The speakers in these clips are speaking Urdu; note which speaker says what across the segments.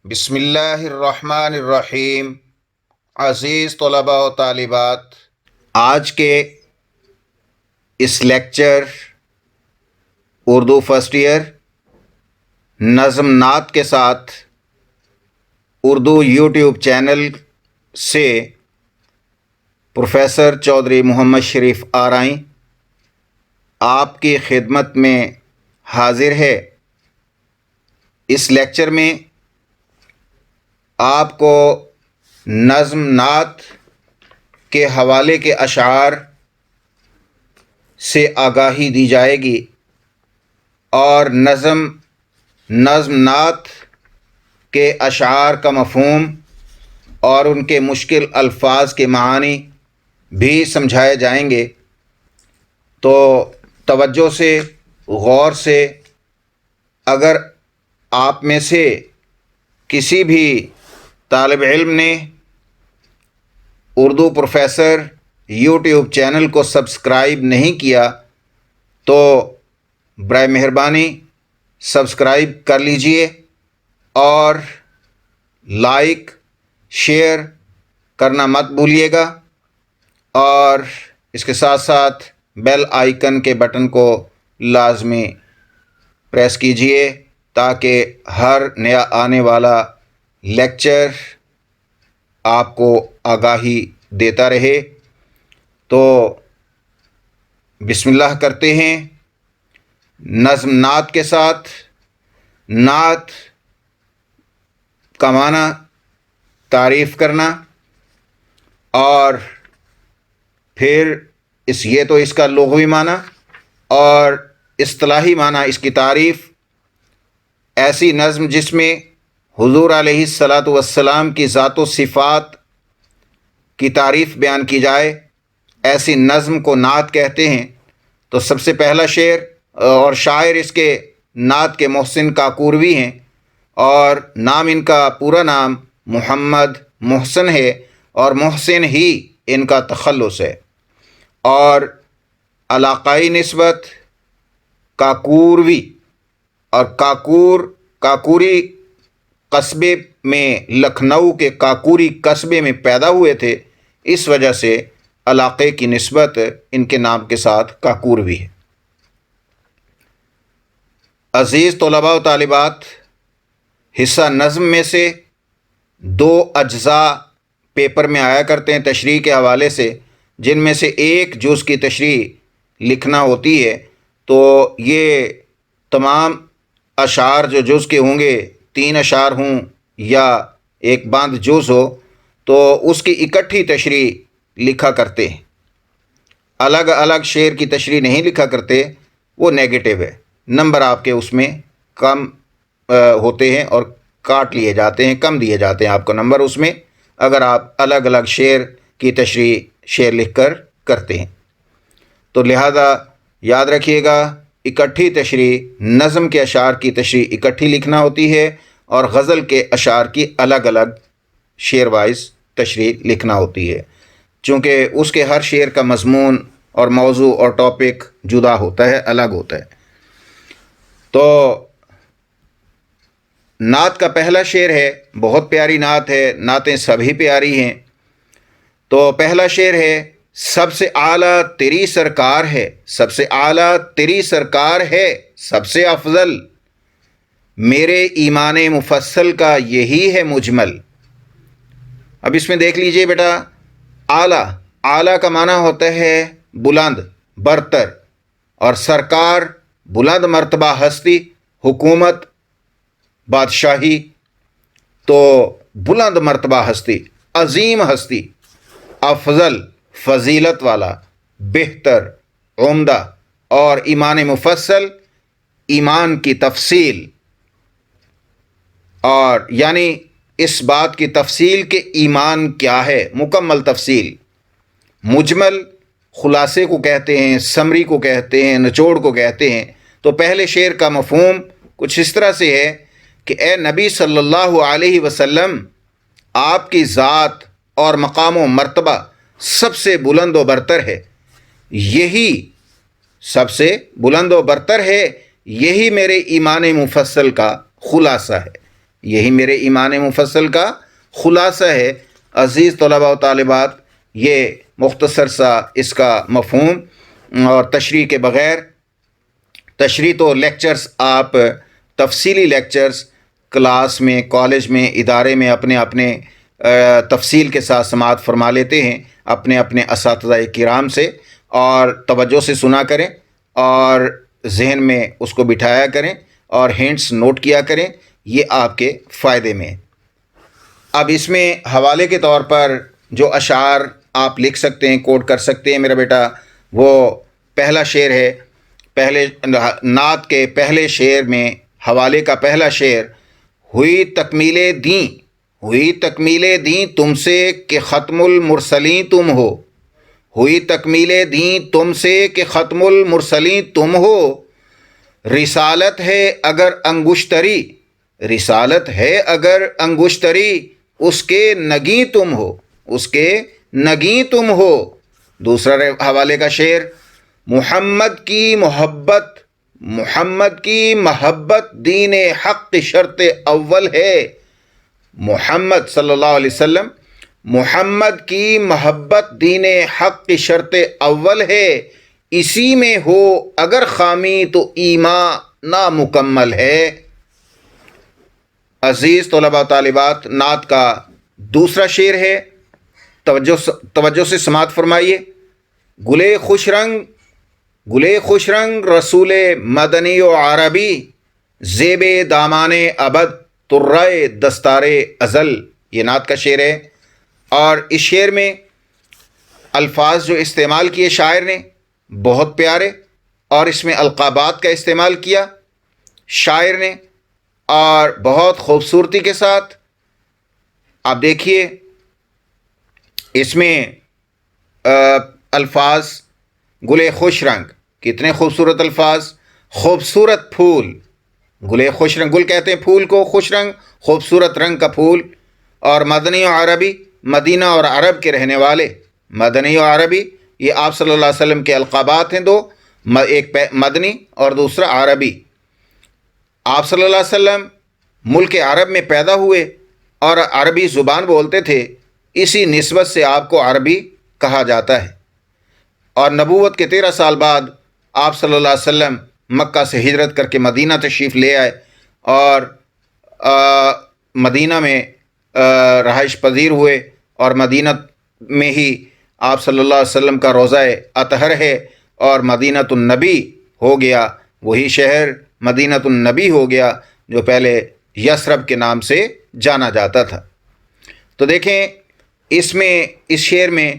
Speaker 1: بسم اللہ الرحمن الرحیم۔ عزیز طلباء و طالبات، آج کے اس لیکچر اردو فرسٹ ایئر نظم نعت کے ساتھ اردو یوٹیوب چینل سے پروفیسر چودھری محمد شریف آرائیں آپ کی خدمت میں حاضر ہے۔ اس لیکچر میں آپ کو نظم نعت کے حوالے کے اشعار سے آگاہی دی جائے گی اور نظم نعت کے اشعار کا مفہوم اور ان کے مشکل الفاظ کے معانی بھی سمجھائے جائیں گے۔ تو توجہ سے، غور سے، اگر آپ میں سے کسی بھی طالب علم نے اردو پروفیسر یوٹیوب چینل کو سبسکرائب نہیں کیا تو برائے مہربانی سبسکرائب کر لیجئے اور لائک شیئر کرنا مت بھولیے گا، اور اس کے ساتھ ساتھ بیل آئیکن کے بٹن کو لازمی پریس کیجئے تاکہ ہر نیا آنے والا لیکچر آپ کو آگاہی دیتا رہے۔ تو بسم اللہ کرتے ہیں۔ نظم نعت کے ساتھ، نعت کا معنی تعریف کرنا، اور پھر یہ تو اس کا لغوی معنی اور اصطلاحی معنی اس کی تعریف۔ ایسی نظم جس میں حضور علیہ الصلاۃ والسلام کی ذات و صفات کی تعریف بیان کی جائے، ایسی نظم کو نعت کہتے ہیں۔ تو سب سے پہلا شعر، اور شاعر اس کے نعت کے محسن کاکوروی ہیں، اور نام ان کا پورا نام محمد محسن ہے، اور محسن ہی ان کا تخلص ہے، اور علاقائی نسبت کاکوروی، اور کاکوری قصبے میں، لکھنؤ کے کاکوری قصبے میں پیدا ہوئے تھے، اس وجہ سے علاقے کی نسبت ان کے نام کے ساتھ کاکوروی ہے۔ عزیز طلباء و طالبات، حصہ نظم میں سے دو اجزاء پیپر میں آیا کرتے ہیں تشریح کے حوالے سے، جن میں سے ایک جز کی تشریح لکھنا ہوتی ہے۔ تو یہ تمام اشعار جو جز کے ہوں گے، 3 اشعار ہوں یا ایک باندھ جز ہو، تو اس کی اکٹھی تشریح لکھا کرتے ہیں، الگ الگ شعر کی تشریح نہیں لکھا کرتے۔ وہ نیگیٹو ہے، نمبر آپ کے اس میں کم ہوتے ہیں اور کاٹ لیے جاتے ہیں، کم دیے جاتے ہیں آپ کو نمبر اس میں، اگر آپ الگ الگ شعر کی تشریح شعر لکھ کر کرتے ہیں۔ تو لہذا یاد رکھیے گا، اکٹھی تشریح، نظم کے اشعار کی تشریح اکٹھی لکھنا ہوتی ہے، اور غزل کے اشعار کی الگ الگ شعر وائز تشریح لکھنا ہوتی ہے، چونکہ اس کے ہر شعر کا مضمون اور موضوع اور ٹاپک جدا ہوتا ہے، الگ ہوتا ہے۔ تو نعت کا پہلا شعر ہے، بہت پیاری نعت ہے، نعتیں سبھی پیاری ہیں۔ تو پہلا شعر ہے، سب سے اعلیٰ تیری سرکار ہے، سب سے اعلیٰ تیری سرکار ہے، سب سے افضل میرے ایمان مفصل کا یہی ہے مجمل۔ اب اس میں دیکھ لیجئے بیٹا، اعلیٰ، اعلیٰ کا معنی ہوتا ہے بلند، برتر، اور سرکار بلند مرتبہ ہستی، حکومت، بادشاہی۔ تو بلند مرتبہ ہستی، عظیم ہستی، افضل فضیلت والا، بہتر، عمدہ، اور ایمان مفصل، ایمان کی تفصیل، اور یعنی اس بات کی تفصیل کہ ایمان کیا ہے، مکمل تفصیل۔ مجمل خلاصے کو کہتے ہیں، سمری کو کہتے ہیں، نچوڑ کو کہتے ہیں۔ تو پہلے شعر کا مفہوم کچھ اس طرح سے ہے کہ اے نبی صلی اللہ علیہ وسلم، آپ کی ذات اور مقام و مرتبہ سب سے بلند و برتر ہے، یہی سب سے بلند و برتر ہے، یہی میرے ایمان مفصل کا خلاصہ ہے، یہی میرے ایمان مفصل کا خلاصہ ہے۔ عزیز طلباء و طالبات، یہ مختصر سا اس کا مفہوم اور تشریح کے بغیر، تشریح تو لیکچرز آپ تفصیلی لیکچرز کلاس میں، کالج میں، ادارے میں اپنے تفصیل کے ساتھ سماعت فرما لیتے ہیں اپنے اساتذہ کرام سے، اور توجہ سے سنا کریں اور ذہن میں اس کو بٹھایا کریں اور ہینٹس نوٹ کیا کریں، یہ آپ کے فائدے میں۔ اب اس میں حوالے کے طور پر جو اشعار آپ لکھ سکتے ہیں، کوٹ کر سکتے ہیں میرا بیٹا، وہ پہلا شعر ہے، پہلے نعت کے پہلے شعر میں حوالے کا پہلا شعر: ہوئی تکمیل دیں تم سے کہ ختم المرسلین تم ہو، ہوئی تکمیل دیں تم سے کہ ختم المرسلین تم ہو، رسالت ہے اگر انگشتری اس کے نگیں تم ہو۔ دوسرا حوالے کا شعر: محمد کی محبت دین حق شرط اول ہے، محمد صلی اللہ علیہ وسلم، محمد کی محبت دین حق شرط اول ہے، اسی میں ہو اگر خامی تو ایمان نامکمل ہے۔ عزیز طلباء و طالبات، نعت کا دوسرا شعر ہے، توجہ سے سماعت فرمائیے: گلے خوش رنگ رسول مدنی و عربی، زیب دامان ابد طرۂ دستار ازل۔ یہ نعت کا شعر ہے، اور اس شعر میں الفاظ جو استعمال کیے شاعر نے بہت پیارے، اور اس میں القابات کا استعمال کیا شاعر نے، اور بہت خوبصورتی کے ساتھ۔ آپ دیکھیے اس میں الفاظ: گلے خوش رنگ، کتنے خوبصورت الفاظ، خوبصورت پھول، گلے خوش رنگ، گل کہتے ہیں پھول کو، خوش رنگ خوبصورت رنگ کا پھول، اور مدنی و عربی، مدینہ اور عرب کے رہنے والے، مدنی و عربی یہ آپ صلی اللہ علیہ وسلم کے القابات ہیں دو، ایک مدنی اور دوسرا عربی۔ آپ صلی اللہ علیہ وسلم ملک عرب میں پیدا ہوئے اور عربی زبان بولتے تھے، اسی نسبت سے آپ کو عربی کہا جاتا ہے۔ اور نبوت کے 13 سال بعد آپ صلی اللہ علیہ وسلم مکہ سے ہجرت کر کے مدینہ تشریف لے آئے، اور مدینہ میں رہائش پذیر ہوئے، اور مدینہ میں ہی آپ صلی اللہ علیہ وسلم کا روضہ اطہر ہے، اور مدینہ النبی ہو گیا، وہی شہر مدینہ النبی ہو گیا جو پہلے یثرب کے نام سے جانا جاتا تھا۔ تو دیکھیں اس شعر میں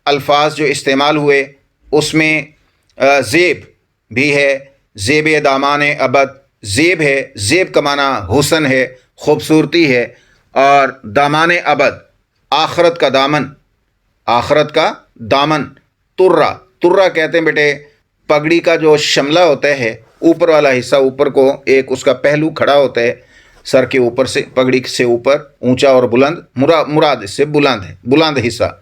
Speaker 1: الفاظ جو استعمال ہوئے، اس میں زیب بھی ہے، زیب دامان ابد، زیب ہے، زیب کا معنی حسن ہے، خوبصورتی ہے، اور دامان ابد آخرت کا دامن، ترہ کہتے ہیں بیٹے پگڑی کا جو شملہ ہوتا ہے، اوپر والا حصہ، اوپر کو ایک اس کا پہلو کھڑا ہوتا ہے سر کے اوپر سے، پگڑی سے اوپر اونچا اور بلند، مراد اس سے بلند حصہ۔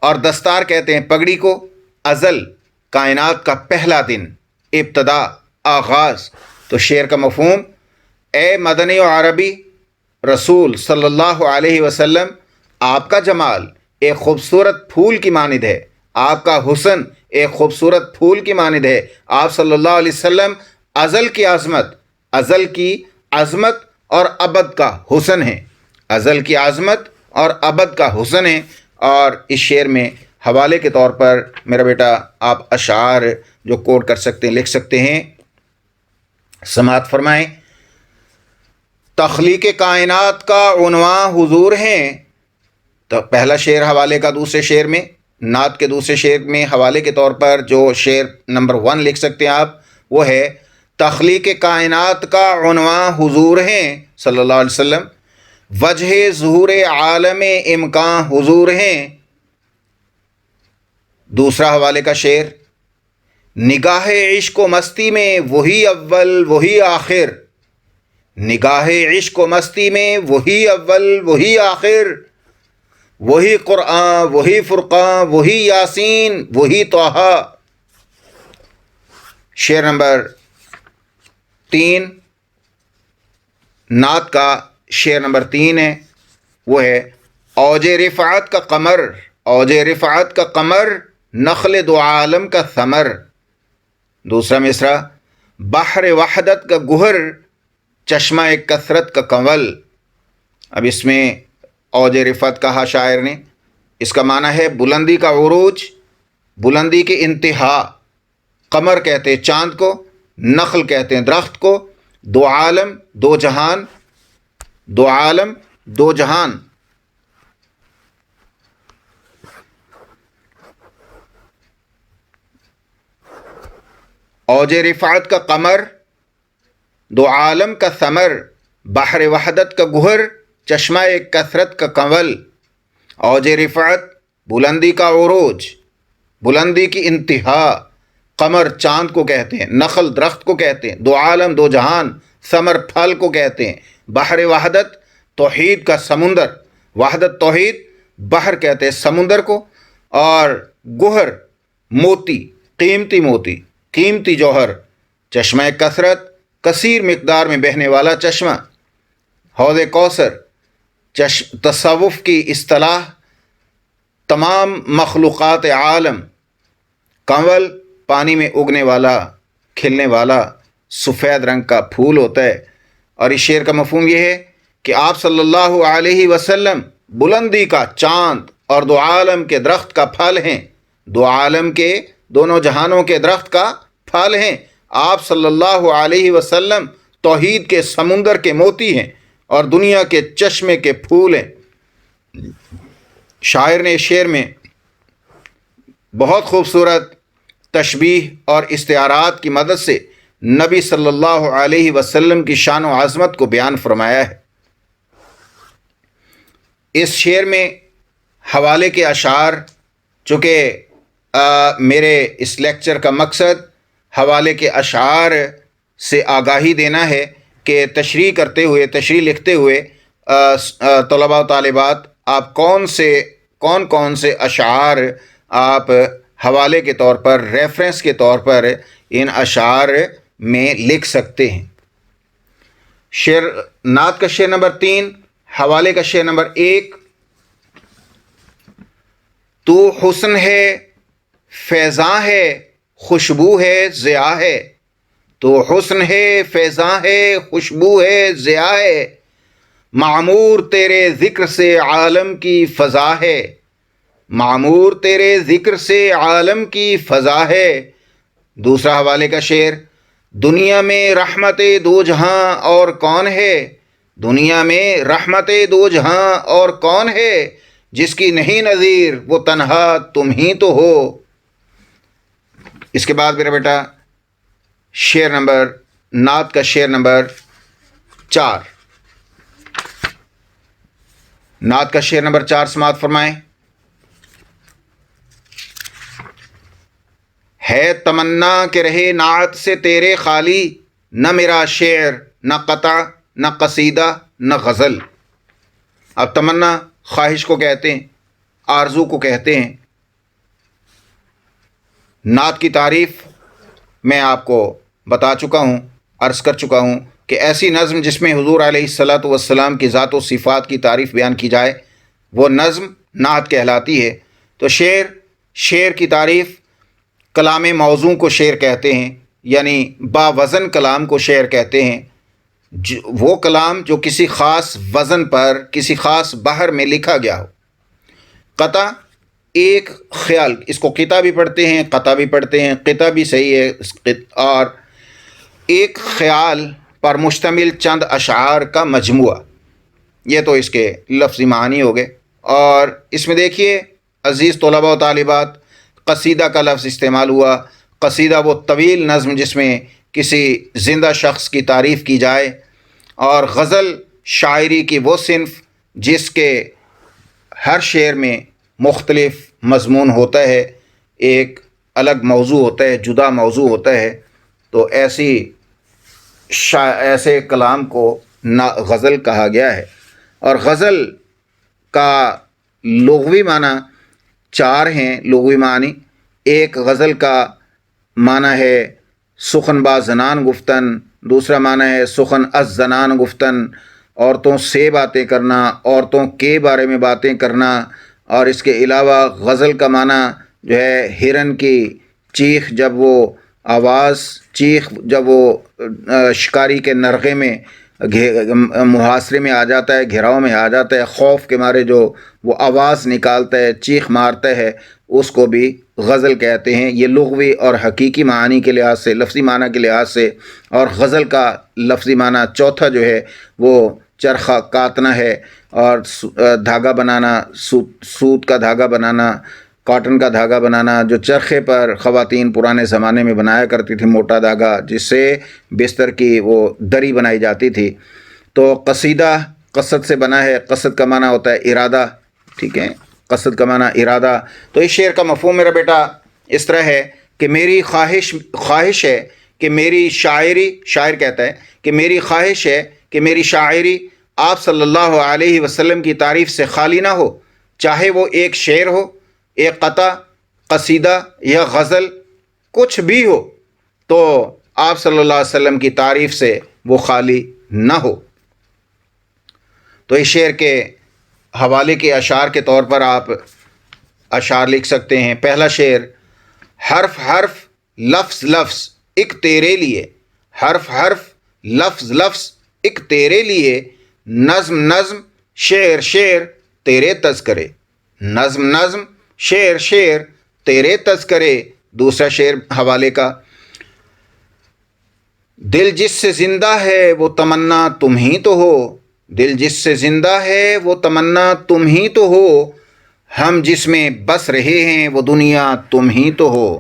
Speaker 1: اور دستار کہتے ہیں پگڑی کو۔ ازل، کائنات کا پہلا دن، ابتدا، آغاز۔ تو شعر کا مفہوم: اے مدنی و عربی رسول صلی اللہ علیہ وسلم، آپ کا جمال ایک خوبصورت پھول کی مانند ہے، آپ کا حسن ایک خوبصورت پھول کی مانند ہے۔ آپ صلی اللہ علیہ وسلم ازل کی عظمت اور ابد کا حسن ہے، ازل کی عظمت اور ابد کا حسن ہے۔ اور اس شعر میں حوالے کے طور پر میرا بیٹا آپ اشعار جو کوٹ کر سکتے ہیں، لکھ سکتے ہیں، سماعت فرمائیں: تخلیق کائنات کا عنوان حضور ہیں۔ تو پہلا شعر حوالے کا دوسرے شعر میں، نعت کے دوسرے شعر میں حوالے کے طور پر جو شعر نمبر 1 لکھ سکتے ہیں آپ، وہ ہے: تخلیق کائنات کا عنوان حضور ہیں صلی اللہ علیہ وسلم، وجہ ظہور عالم امکان حضور ہیں۔ دوسرا حوالے کا شعر: نگاہ عشق و مستی میں وہی اول وہی آخر، نگاہ عشق و مستی میں وہی اول وہی آخر، وہی قرآن وہی فرقان وہی یاسین وہی طٰہٰ۔ شعر نمبر 3: نعت کا شعر نمبر 3 ہے، وہ ہے اوج رفعت کا قمر، اوج رفعت کا قمر، نخل دو عالم کا ثمر۔ دوسرا مصرع بحر وحدت کا گہر، چشمہ کثرت کا کنول۔ اب اس میں اوج رفعت کہا شاعر نے، اس کا معنی ہے بلندی کا عروج، بلندی کی انتہا۔ قمر کہتے ہیں چاند کو، نخل کہتے ہیں درخت کو، دو عالم دو جہان، دو عالم دو جہان۔ اوج رفعت کا قمر، دو عالم کا ثمر، بحر وحدت کا گہر، چشمہ کثرت کا کنول۔ اوج رفعت بلندی کا عروج، بلندی کی انتہا۔ قمر چاند کو کہتے ہیں، نخل درخت کو کہتے ہیں، دو عالم دو جہان، ثمر پھل کو کہتے ہیں۔ بحر وحدت توحید کا سمندر، وحدت توحید، بحر کہتے ہیں سمندر کو، اور گہر موتی، قیمتی موتی، قیمتی جوہر۔ چشمہ کثرت کثیر مقدار میں بہنے والا چشمہ۔ حوض کوثر تصوف کی اصطلاح تمام مخلوقات عالم۔ کنول پانی میں اگنے والا، کھلنے والا سفید رنگ کا پھول ہوتا ہے۔ اور اس شعر کا مفہوم یہ ہے کہ آپ صلی اللہ علیہ وسلم بلندی کا چاند اور دو عالم کے درخت کا پھل ہیں، دو عالم کے، دونوں جہانوں کے درخت کا پھل ہیں۔ آپ صلی اللہ علیہ وسلم توحید کے سمندر کے موتی ہیں اور دنیا کے چشمے کے پھول ہیں۔ شاعر نے اس شعر میں بہت خوبصورت تشبیہ اور استعارات کی مدد سے نبی صلی اللہ علیہ وسلم کی شان و عظمت کو بیان فرمایا ہے۔ اس شعر میں حوالے کے اشعار، چونکہ میرے اس لیکچر کا مقصد حوالے کے اشعار سے آگاہی دینا ہے کہ تشریح کرتے ہوئے، تشریح لکھتے ہوئے طلباء و طالبات آپ کون کون سے اشعار آپ حوالے کے طور پر، ریفرنس کے طور پر ان اشعار میں لکھ سکتے ہیں۔ شعر نعت کا شعر نمبر 3، حوالے کا شعر نمبر 1۔ تو حسن ہے فیضاں ہے، خوشبو ہے ضیاء ہے، تو حسن ہے فیضاں ہے، خوشبو ہے ضیاء ہے، معمور تیرے ذکر سے عالم کی فضا ہے، معمور تیرے ذکر سے عالم کی فضا ہے۔ دوسرا حوالے کا شعر دنیا میں رحمت دو جہاں اور کون ہے، دنیا میں رحمت دو جہاں اور کون ہے، جس کی نہیں نظیر وہ تنہا تم ہی تو ہو۔ اس کے بعد میرا بیٹا شعر نمبر، نعت کا شعر نمبر 4، نعت کا شعر نمبر 4 سماعت فرمائیں۔ ہے تمنا کہ رہے نعت سے تیرے خالی، نہ میرا شعر، نہ قطع، نہ قصیدہ، نہ غزل۔ اب تمنا خواہش کو کہتے ہیں، آرزو کو کہتے ہیں۔ نعت کی تعریف میں آپ کو بتا چکا ہوں، عرض کر چکا ہوں کہ ایسی نظم جس میں حضور علیہ الصلاۃ والسلام کی ذات و صفات کی تعریف بیان کی جائے وہ نظم نعت کہلاتی ہے۔ تو شعر کی تعریف، کلام موزوں کو شعر کہتے ہیں، یعنی باوزن کلام کو شعر کہتے ہیں۔ وہ کلام جو کسی خاص وزن پر، کسی خاص بحر میں لکھا گیا ہو۔ قطع ایک خیال، اس کو قطع بھی پڑھتے ہیں، قطع بھی پڑھتے ہیں، قطع بھی صحیح ہے، اور ایک خیال پر مشتمل چند اشعار کا مجموعہ، یہ تو اس کے لفظی معنی ہو گئے۔ اور اس میں دیکھیے عزیز طلباء و طالبات، قصیدہ کا لفظ استعمال ہوا۔ قصیدہ وہ طویل نظم جس میں کسی زندہ شخص کی تعریف کی جائے، اور غزل شاعری کی وہ صنف جس کے ہر شعر میں مختلف مضمون ہوتا ہے، ایک الگ موضوع ہوتا ہے، جدا موضوع ہوتا ہے۔ تو ایسے کلام کو غزل کہا گیا ہے۔ اور غزل کا لغوی معنی 4 ہیں، لغوی معنی۔ ایک غزل کا معنی ہے سخن با زنان گفتن، دوسرا معنی ہے سخن از زنان گفتن، عورتوں سے باتیں کرنا، عورتوں کے بارے میں باتیں کرنا. اور اس کے علاوہ غزل کا معنی جو ہے ہرن کی چیخ، جب وہ آواز چیخ جب وہ شکاری کے نرغے میں محاصرے میں آ جاتا ہے، گھیراؤ میں آ جاتا ہے، خوف کے مارے جو وہ آواز نکالتا ہے، چیخ مارتا ہے، اس کو بھی غزل کہتے ہیں. یہ لغوی اور حقیقی معانی کے لحاظ سے، لفظی معنی کے لحاظ سے. اور غزل کا لفظی معنی چوتھا جو ہے وہ چرخہ کاتنا ہے، اور دھاگا بنانا، سوت کا دھاگا بنانا، کاٹن کا دھاگا بنانا، جو چرخے پر خواتین پرانے زمانے میں بنایا کرتی تھی، موٹا دھاگا جس سے بستر کی وہ دری بنائی جاتی تھی. تو قصیدہ قصد سے بنا ہے، قصد کا معنی ہوتا ہے ارادہ، ٹھیک ہے، قصد کا معنی ارادہ. تو اس شعر کا مفہوم میرا بیٹا اس طرح ہے کہ میری خواہش ہے کہ میری شاعری، شاعر کہتا ہے کہ میری خواہش ہے کہ میری شاعری آپ صلی اللہ علیہ وسلم کی تعریف سے خالی نہ ہو، چاہے وہ ایک شعر ہو، ایک قطع، قصیدہ یا غزل، کچھ بھی ہو، تو آپ صلی اللہ علیہ وسلم کی تعریف سے وہ خالی نہ ہو. تو اس شعر کے حوالے کے اشعار کے طور پر آپ اشعار لکھ سکتے ہیں. پہلا شعر: حرف حرف لفظ لفظ ایک تیرے لیے، حرف حرف لفظ لفظ ایک تیرے لیے، نظم نظم شعر شعر تیرے تذکرے، نظم نظم شعر شعر تیرے تذکرے. دوسرا شعر حوالے کا: دل جس سے زندہ ہے وہ تمنا تم ہی تو ہو، دل جس سے زندہ ہے وہ تمنا تم ہی تو ہو، ہم جس میں بس رہے ہیں وہ دنیا تم ہی تو ہو،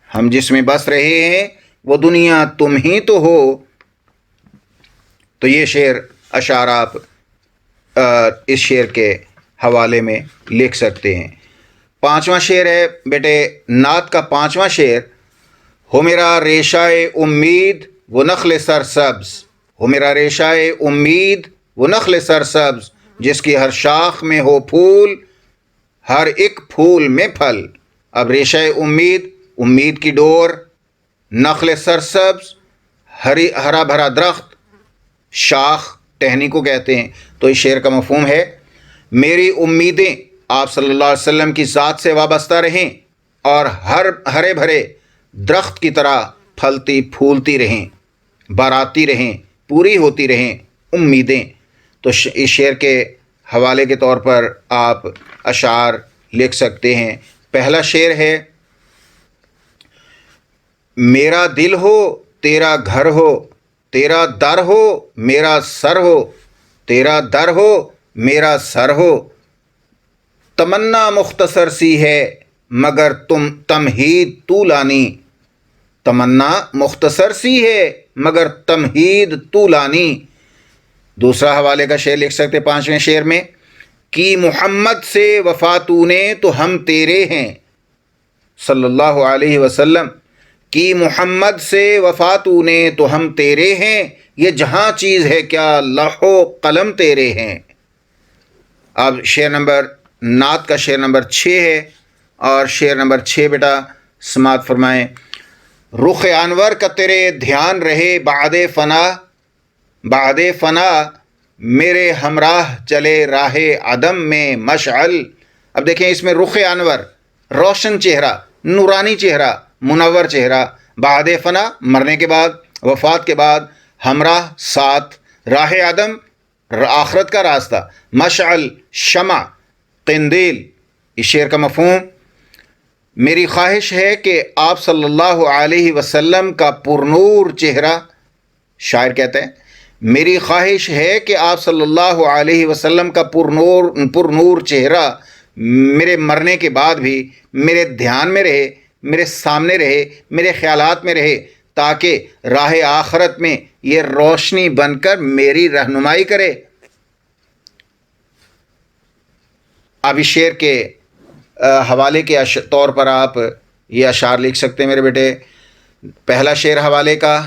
Speaker 1: ہم جس میں بس رہے ہیں وہ دنیا تم ہی تو ہو. تو یہ شعر اشعار آپ اس شعر کے حوالے میں لکھ سکتے ہیں. پانچواں شعر ہے بیٹے نعت کا پانچواں شعر: ہو میرا ریشۂ امید وہ نخل سرسبز، ہو میرا ریشۂ امید وہ نخل سرسبز، جس کی ہر شاخ میں ہو پھول، ہر ایک پھول میں پھل. اب ریشۂ امید، امید کی ڈور، نخل سرسبز ہرا بھرا درخت، شاخ ٹہنی کو کہتے ہیں. تو اس شعر کا مفہوم ہے میری امیدیں آپ صلی اللہ علیہ وسلم کی ذات سے وابستہ رہیں اور ہرے بھرے درخت کی طرح پھلتی پھولتی رہیں، باراتی رہیں، پوری ہوتی رہیں امیدیں. تو اس شعر کے حوالے کے طور پر آپ اشعار لکھ سکتے ہیں. پہلا شعر ہے: میرا دل ہو تیرا گھر ہو، تیرا در ہو میرا سر ہو، تیرا در ہو میرا سر ہو، تمنا مختصر سی ہے مگر تمہید طولانی، تمنا مختصر سی ہے مگر تمہید طولانی. دوسرا حوالے کا شعر لکھ سکتے پانچویں شعر میں: کی محمد سے وفا تو نے تو ہم تیرے ہیں، صلی اللہ علیہ وسلم، کی محمد سے وفا تو نے تو ہم تیرے ہیں، یہ جہاں چیز ہے کیا لوح و قلم تیرے ہیں. اب شعر نمبر نعت کا شعر نمبر 6 ہے، اور شعر نمبر 6 بیٹا سماعت فرمائیں: رخ انور کا تیرے دھیان رہے بعد فنا، بعد فنا میرے ہمراہ چلے راہ عدم میں مشعل. اب دیکھیں اس میں رخ انور، روشن چہرہ، نورانی چہرہ، منور چہرہ، بعد فنا مرنے کے بعد، وفات کے بعد، ہمراہ ساتھ، راہ عدم آخرت کا راستہ، مشعل شمع، قندیل. اس شعر کا مفہوم: میری خواہش ہے کہ آپ صلی اللہ علیہ وسلم کا پرنور چہرہ، شاعر کہتے ہیں میری خواہش ہے کہ آپ صلی اللہ علیہ وسلم کا پرنور چہرہ میرے مرنے کے بعد بھی میرے دھیان میں رہے، میرے سامنے رہے، میرے خیالات میں رہے، تاکہ راہ آخرت میں یہ روشنی بن کر میری رہنمائی کرے. اب اس شعر کے حوالے کے طور پر آپ یہ اشعار لکھ سکتے ہیں میرے بیٹے. پہلا شعر حوالے کا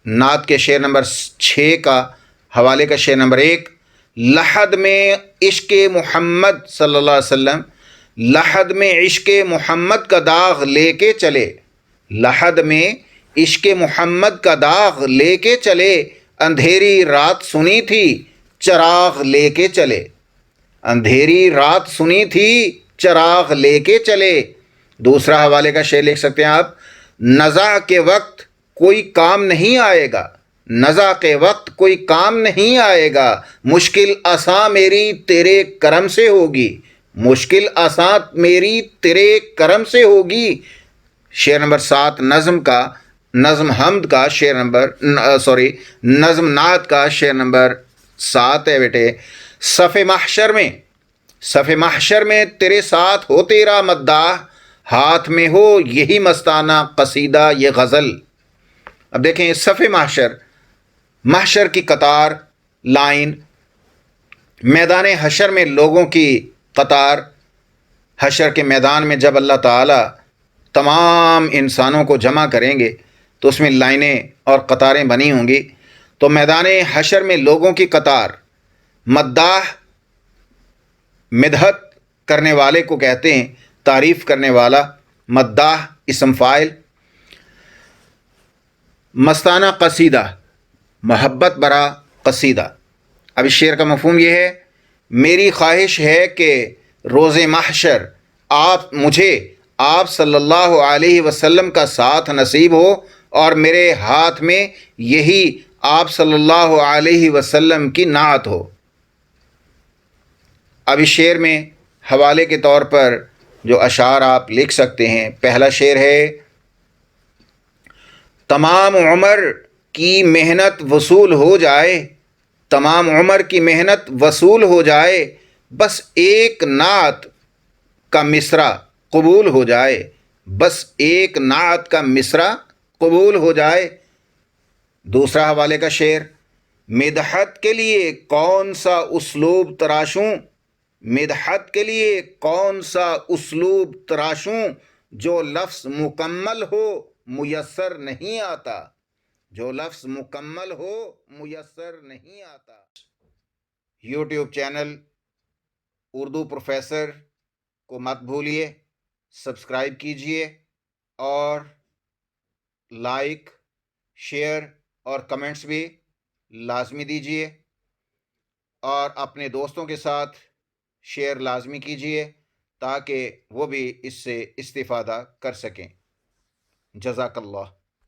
Speaker 1: نعت کے شعر نمبر 6 کا حوالے کا شعر نمبر 1: لحد میں عشق محمد صلی اللہ علیہ وسلم، لحد میں عشق محمد کا داغ لے کے چلے، لحد میں عشق محمد کا داغ لے کے چلے، اندھیری رات سنی تھی چراغ لے کے چلے، اندھیری رات سنی تھی چراغ لے کے چلے۔ دوسرا حوالے کا شعر لکھ سکتے ہیں آپ، نزع کے وقت کوئی کام نہیں آئے گا، نزع کے وقت کوئی کام نہیں آئے گا، مشکل آساں میری تیرے کرم سے ہوگی، مشکل آساں میری تیرے کرم سے ہوگی۔ شعر نمبر 7 نظم حمد کا شعر نمبر نظم نعت کا شعر نمبر 7 ہے بیٹے۔ صف محشر میں تیرے ساتھ ہو تیرا مداح، ہاتھ میں ہو یہی مستانہ قصیدہ یہ غزل۔ اب دیکھیں صف محشر کی قطار، لائن، میدان حشر میں لوگوں کی قطار، حشر کے میدان میں جب اللہ تعالی تمام انسانوں کو جمع کریں گے تو اس میں لائنیں اور قطاریں بنی ہوں گی۔ تو میدان حشر میں لوگوں کی قطار، مداح مدحت کرنے والے کو کہتے ہیں، تعریف کرنے والا، مداح اسم فاعل، مستانہ قصیدہ محبت برا قصیدہ۔ اب اس شعر کا مفہوم یہ ہے، میری خواہش ہے کہ روز محشر مجھے آپ صلی اللہ علیہ وسلم کا ساتھ نصیب ہو اور میرے ہاتھ میں یہی آپ صلی اللہ علیہ وسلم کی نعت ہو۔ اب اس شعر میں حوالے کے طور پر جو اشعار آپ لکھ سکتے ہیں، پہلا شعر ہے، تمام عمر کی محنت وصول ہو جائے، تمام عمر کی محنت وصول ہو جائے، بس ایک نعت کا مصرع قبول ہو جائے، بس ایک نعت کا مصرع قبول ہو جائے۔ دوسرا حوالے کا شعر، مدحت کے لیے کون سا اسلوب تراشوں، مدحت کے لیے کون سا اسلوب تراشوں، جو لفظ مکمل ہو میسر نہیں آتا، جو لفظ مکمل ہو میسر نہیں آتا۔ یوٹیوب چینل اردو پروفیسر کو مت بھولیے، سبسکرائب کیجئے اور لائک، شیئر اور کمنٹس بھی لازمی دیجئے، اور اپنے دوستوں کے ساتھ شیئر لازمی کیجئے تاکہ وہ بھی اس سے استفادہ کر سکیں۔ جزاک اللہ۔